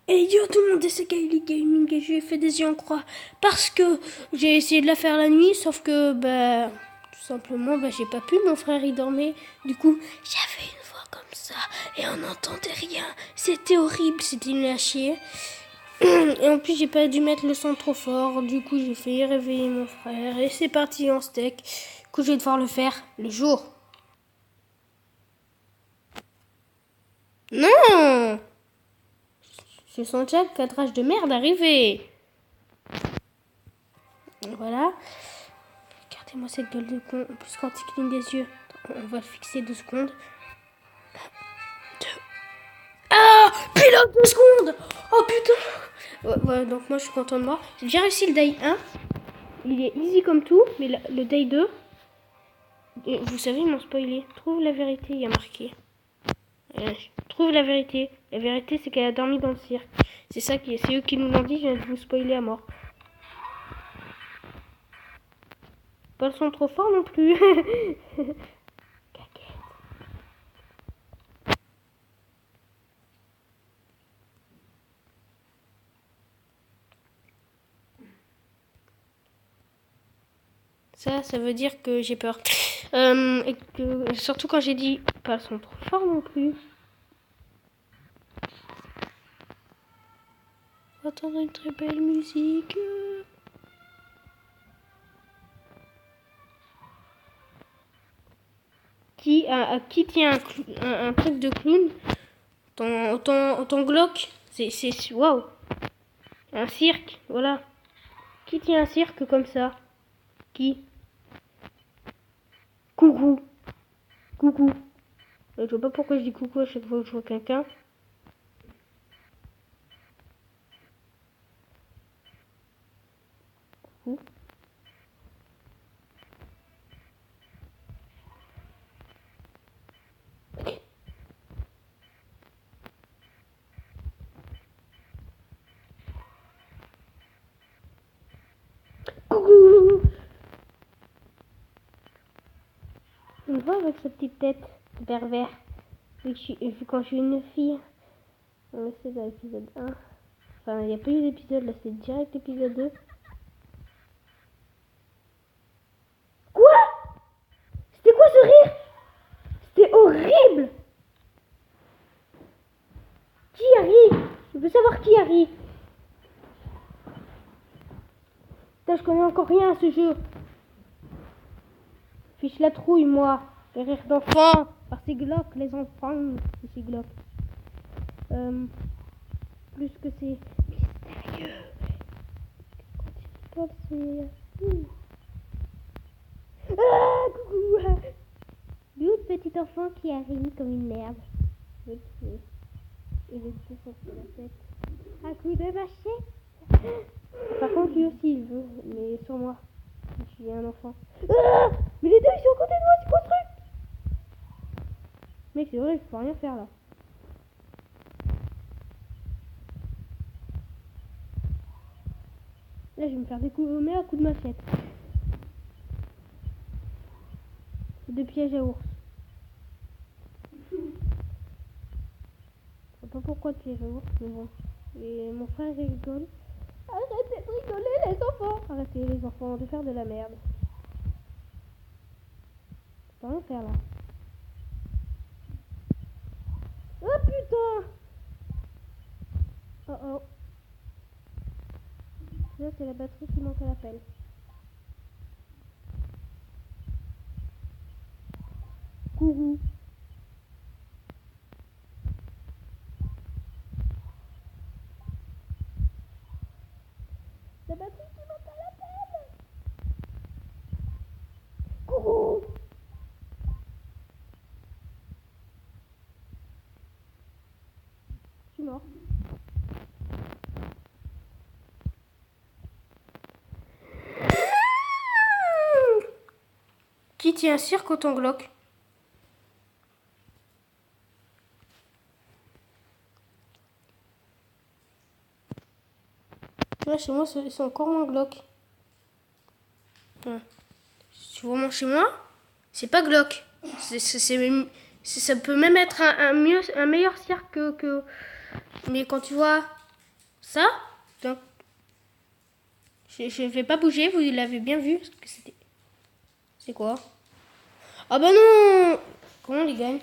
Et yo tout le monde, c'est Kylie Gaming et je lui ai fait des yeux en croix parce que j'ai essayé de la faire la nuit, sauf que tout simplement j'ai pas pu, mon frère il dormait, du coup j'avais une voix comme ça et on n'entendait rien, c'était horrible, c'était nul à chier. Et en plus j'ai pas dû mettre le son trop fort, du coup j'ai fait réveiller mon frère et c'est parti en steak. Du coup je vais devoir le faire le jour. Non, je sens déjà le cadrage de merde arriver. Voilà. Regardez-moi cette gueule de con. En plus, quand il cligne des yeux, on va le fixer 2 secondes. Deux. Ah, pilote 2 secondes. Oh putain. Ouais, donc moi je suis content de moi. J'ai déjà réussi le day 1. Il est easy comme tout, mais le day 2, vous savez, ils m'ont spoilé. Trouve la vérité, il y a marqué. Trouve la vérité. La vérité, c'est qu'elle a dormi dans le cirque. C'est eux qui nous l'ont dit, je viens de vous spoiler à mort. Pas le son trop fort non plus. Ça veut dire que j'ai peur. Et que, surtout quand j'ai dit pas le son trop fort non plus. On va entendre une très belle musique. Qui tient un truc de clown? Ton Glock? Waouh! Un cirque, voilà. Qui tient un cirque comme ça? Qui? Coucou. Coucou. Je vois pas pourquoi je dis coucou à chaque fois que je vois quelqu'un. Coucou. Coucou. On me voit avec sa petite tête de pervers. Vu quand je suis une fille. C'est dans l'épisode 1. Enfin, il n'y a pas eu d'épisode, là, c'est direct l'épisode 2. Quoi? C'était quoi ce rire? C'était horrible. Qui a ri? Je veux savoir qui a ri. Putain, je connais encore rien à ce jeu. Fiche la trouille, moi. Les rires d'enfants. Par ces glauques, les enfants. Ces glauques. Plus que c'est mystérieux. Quand c'est... Ah, coucou. D'où petit enfant qui a ri comme une merde. Je veux le tuer. Et le défoncer la tête. Un coup de machette. Par contre, lui aussi, il veut. Mais sur moi. Je suis un enfant. Ah, mais les deux, ils sont à côté de moi. C'est quoi ce truc? Mec, c'est vrai, je peux rien faire là. Là, je vais me faire découper à coups de machette. De piège à ours. Je sais pas pourquoi de piège à ours, mais bon. Et mon frère il rigole. Arrêtez de rigoler les enfants. Arrêtez les enfants de faire de la merde. Je peux rien faire là. Oh putain. Oh oh. Là c'est la batterie qui manque à l'appel. Coucou. La batterie qui manque à l'appel. Coucou. Je suis mort. Qui tient un cirque au Glock? Là, chez moi, c'est encore moins Glock. Tu vois, chez moi, c'est pas Glock. Ça peut même être un meilleur cirque que... Mais quand tu vois Ça, donc, je ne vais pas bouger, vous l'avez bien vu. Parce que c'était... C'est quoi? Ah bah non! Comment on les gagne?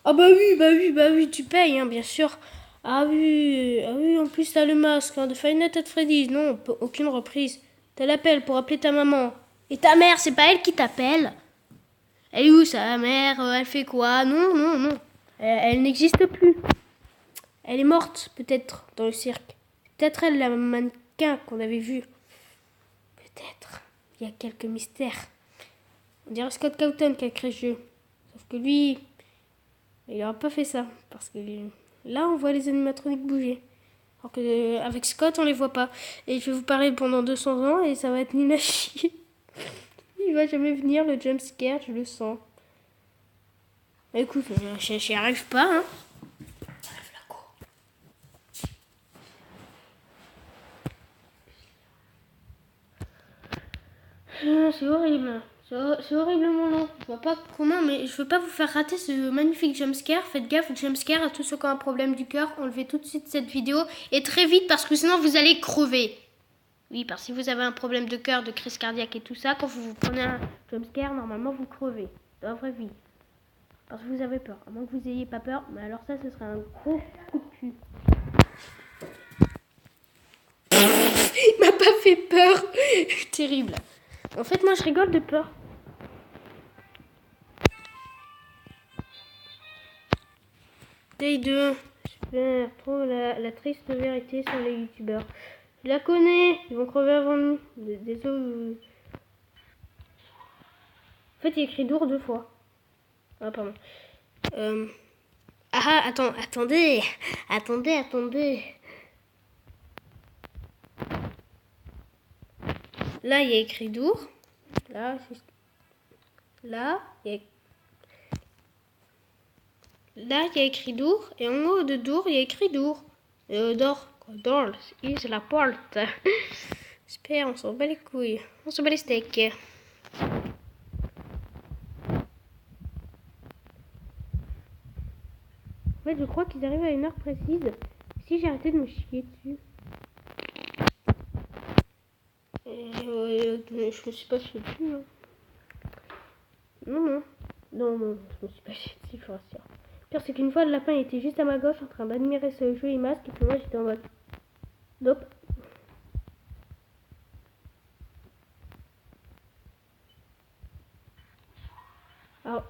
Ah bah oui, tu payes, hein, bien sûr. Ah oui, en plus t'as le masque hein, de Five Nights at Freddy's. Non, aucune reprise. T'as l'appel pour appeler ta maman. Et ta mère, c'est pas elle qui t'appelle. Elle est où sa mère? Elle fait quoi? Non, non, non. Elle n'existe plus. Elle est morte, peut-être, dans le cirque. Peut-être elle, la mannequin qu'on avait vue. Peut-être. Il y a quelques mystères. On dirait Scott Cawthon qui a créé ce jeu. Sauf que lui, il n'aura pas fait ça. Parce que là, on voit les animatroniques bouger. Alors qu'avec Scott, on les voit pas. Et je vais vous parler pendant 200 ans et ça va être nul à chier. Il va jamais venir, le jump scare, je le sens. Écoute, j'y arrive pas, hein. C'est horrible. C'est horriblement long. Je vois pas comment, mais je veux pas vous faire rater ce magnifique jumpscare. Faites gaffe au jumpscare, à tous ceux qui ont un problème du cœur. Enlevez tout de suite cette vidéo et très vite parce que sinon vous allez crever. Oui, parce que si vous avez un problème de cœur, de crise cardiaque et tout ça, quand vous prenez un jumpscare, normalement vous crevez. Dans la vraie vie. Parce que vous avez peur. À moins que vous ayez pas peur, mais alors ça, ce serait un gros coup de cul. Il m'a pas fait peur. Terrible. En fait, moi, je rigole de peur. Day 2. Super. Trouve la triste vérité sur les youtubeurs. Je la connais. Ils vont crever avant nous. Désolé. En fait, il écrit Dour 2 fois. Ah, pardon. Attendez. Là, il y a écrit Dour. Là, il y a écrit Dour. Et en haut de Dour, il y a écrit Dour. Door is la porte. Super, on s'en bat les couilles. On s'en bat les steaks. En fait, je crois qu'ils arrivent à une heure précise. Si j'ai arrêté de me chier dessus. Je me suis pas chié dessus. Hein. Non, je me suis pas chié dessus, faut rassurer. Le pire, c'est qu'une fois, le lapin était juste à ma gauche en train d'admirer ce joli masque. Et puis moi, j'étais en mode. Nope. Alors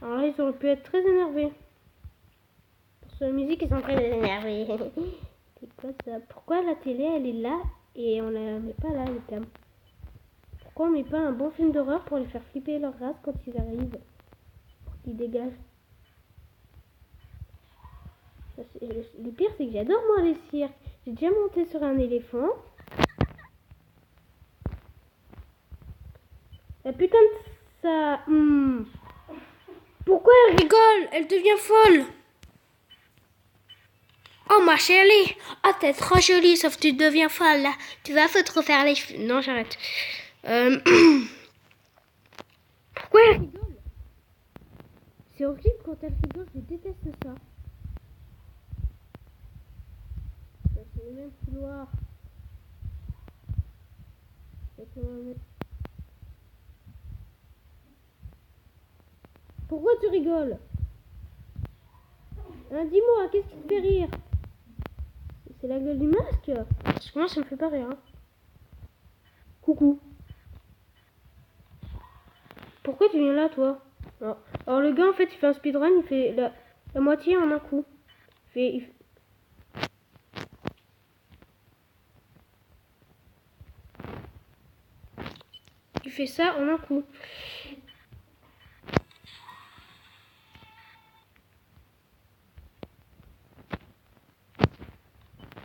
là, ils auraient pu être très énervés. Pour cette musique, ils sont très énervés. C'est quoi ça? Pourquoi la télé, elle est là et on la met pas là, les cam? Pourquoi on met pas un bon film d'horreur pour les faire flipper leur race quand ils arrivent? Pour qu'ils dégagent. Le pire, c'est que j'adore moi les cirques. J'ai déjà monté sur un éléphant. La putain de ça... Pourquoi elle rigole? Elle devient folle. Oh ma chérie, oh t'es trop jolie, sauf que tu deviens folle là. Tu vas foutre refaire les cheveux. Non, j'arrête. Pourquoi elle rigole? C'est horrible quand elle rigole, je déteste ça. C'est le même couloir. Pourquoi tu rigoles? Hein, dis-moi, qu'est-ce qui te fait rire? C'est la gueule du masque? Parce que moi, ça me fait pas rire. Hein. Coucou. Pourquoi tu viens là, toi? Alors, le gars, en fait, il fait un speedrun, il fait la moitié en un coup. Il fait ça en un coup.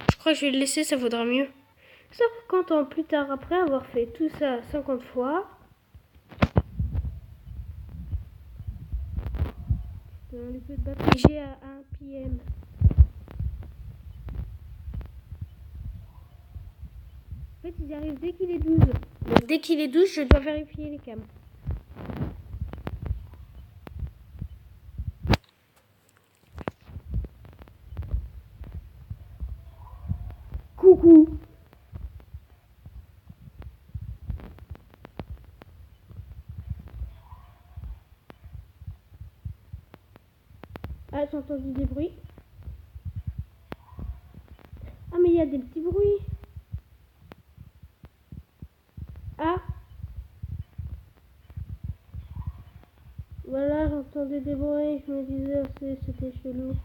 Je crois que je vais le laisser, ça vaudra mieux. Sauf quand plus tard, après avoir fait tout ça 50 fois... On peut te battre à 1 PM. En fait, ils arrivent dès qu'il est 12. Donc, dès qu'il est 12, je dois vérifier les cams. coucou. Ah, j'ai entendu des bruits. Ah, mais il y a des petits bruits. Ah. Voilà, j'entendais des bruits. Je me disais, c'était chelou.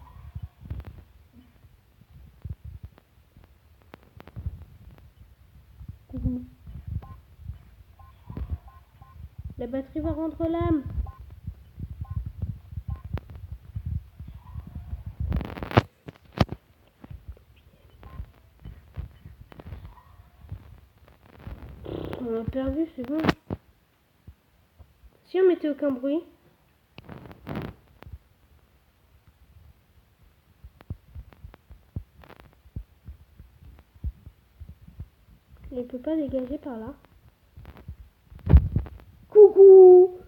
Coucou. La batterie va rendre l'âme. On a perdu, c'est bon. Si on mettait aucun bruit. Il ne peut pas dégager par là. Coucou.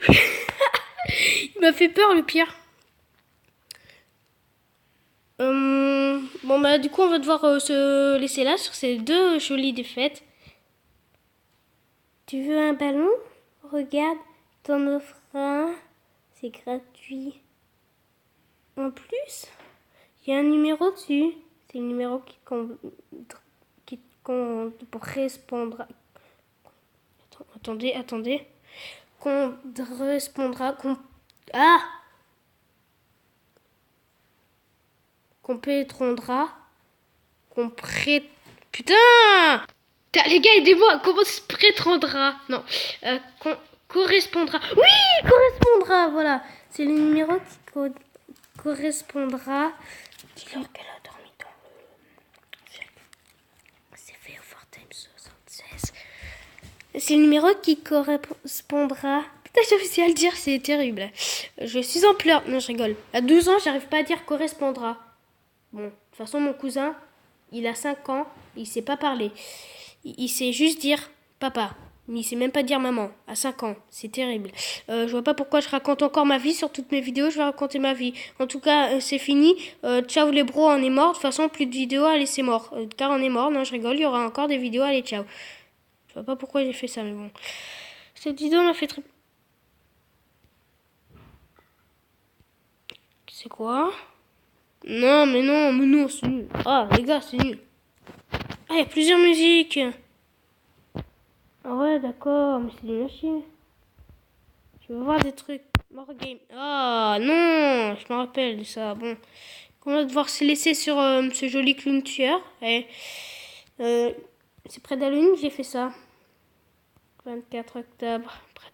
Il m'a fait peur le pire. Bon bah du coup on va devoir se laisser là sur ces deux jolies défaites. Tu veux un ballon? Regarde, t'en offres un. C'est gratuit. En plus, il y a un numéro dessus. C'est le numéro qui correspondra. Attendez. Correspondra. Compétrondra. Putain! Les gars, aidez-moi. Comment se prétendra? Non. Correspondra. Oui, correspondra. Voilà. C'est le numéro qui correspondra. Dis-leur qu'elle a dormi dans le. C'est fait au Fortnite 76. C'est le numéro qui correspondra. Putain, j'ai réussi à le dire, c'est terrible. Je suis en pleurs. Non, je rigole. À 12 ans, j'arrive pas à dire correspondra. Bon, de toute façon, mon cousin, il a 5 ans, il sait pas parler. Il sait juste dire papa. Mais il sait même pas dire maman. À 5 ans, c'est terrible. Je vois pas pourquoi je raconte encore ma vie sur toutes mes vidéos. Je vais raconter ma vie. En tout cas, c'est fini. Ciao les bros, on est mort. De toute façon, plus de vidéos. Allez, c'est mort. Car on est mort. Non, je rigole. Il y aura encore des vidéos. Allez, ciao. Je vois pas pourquoi j'ai fait ça, mais bon. Cette vidéo m'a fait très... C'est quoi? Non, mais non, c'est nul. Ah, les gars, c'est nul. Ah, il y a plusieurs musiques. Ah ouais, d'accord, mais c'est nul à chier. Je veux voir des trucs. More game. Ah non, je me rappelle de ça. Bon, on va devoir se laisser sur ce joli clown tueur. C'est près d'Halloween que j'ai fait ça. 24 octobre, près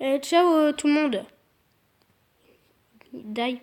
d'Halloween. Ciao tout le monde. Die.